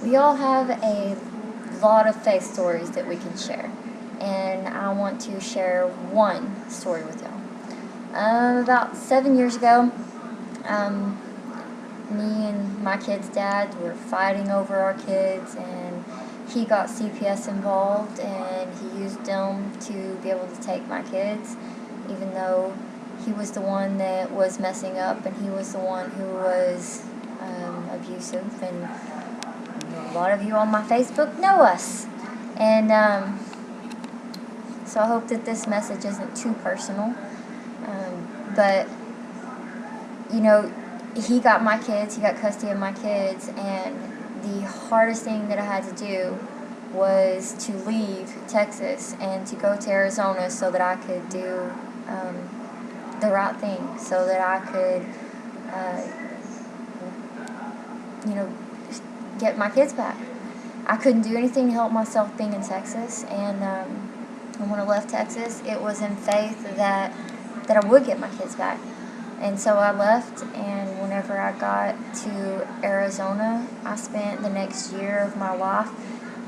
We all have a lot of faith stories that we can share, and I want to share one story with y'all. About 7 years ago, me and my kid's dad were fighting over our kids, and he got CPS involved, and he used them to be able to take my kids, even though he was the one that was messing up, and he was the one who was abusive, and a lot of you on my Facebook know us. And so I hope that this message isn't too personal, but you know, he got my kids, he got custody of my kids, and the hardest thing that I had to do was to leave Texas and to go to Arizona so that I could do the right thing, so that I could, get my kids back. I couldn't do anything to help myself being in Texas, and when I left Texas, it was in faith that I would get my kids back. And so I left, and whenever I got to Arizona, I spent the next year of my life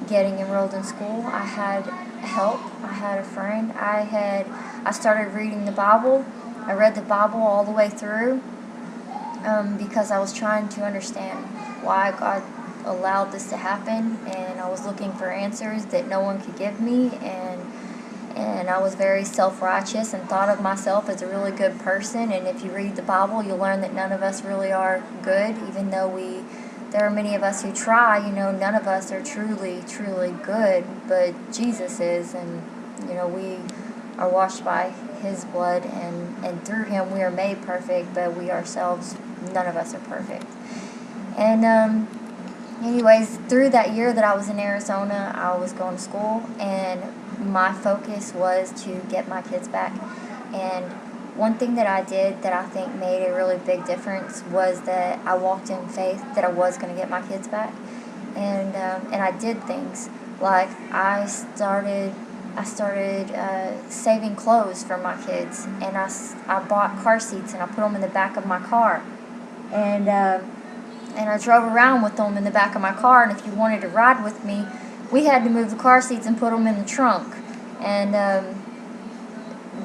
getting enrolled in school. I had help. I had a friend. I started reading the Bible. I read the Bible all the way through because I was trying to understand why God allowed this to happen, and I was looking for answers that no one could give me, and I was very self-righteous and thought of myself as a really good person. And if you read the Bible, you'll learn that none of us really are good, even though there are many of us who try. None of us are truly good, but Jesus is, and we are washed by His blood, and through Him we are made perfect, but we ourselves, none of us are perfect. And anyways, through that year that I was in Arizona, I was going to school, and my focus was to get my kids back. And one thing that I did that I think made a really big difference was that I walked in faith that I was going to get my kids back. And I did things like I started saving clothes for my kids, and I bought car seats and I put them in the back of my car, and I drove around with them in the back of my car. And if you wanted to ride with me, we had to move the car seats and put them in the trunk. And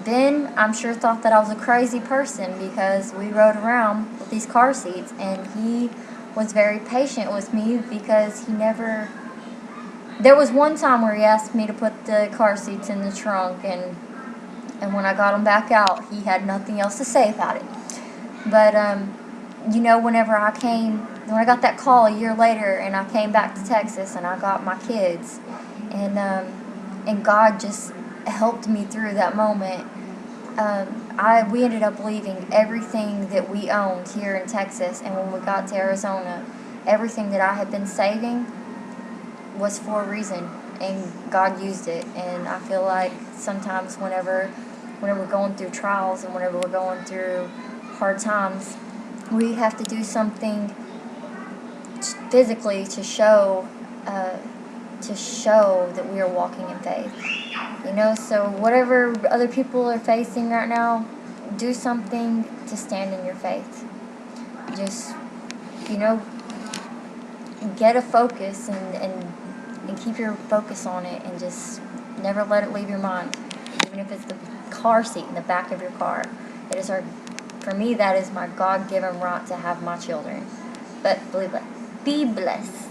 Ben, I'm sure, thought that I was a crazy person because we rode around with these car seats, and he was very patient with me because there was one time where he asked me to put the car seats in the trunk, and when I got them back out, he had nothing else to say about it. But when I got that call a year later, and I came back to Texas, and I got my kids, and God just helped me through that moment. We ended up leaving everything that we owned here in Texas, and when we got to Arizona, everything that I had been saving was for a reason, and God used it. And I feel like sometimes whenever we're going through trials and whenever we're going through hard times, we have to do something physically to show that we are walking in faith. So whatever other people are facing right now, do something to stand in your faith. Just get a focus and keep your focus on it, and just never let it leave your mind, even if it's the car seat in the back of your car. For me, that is my God-given right to have my children. But be blessed.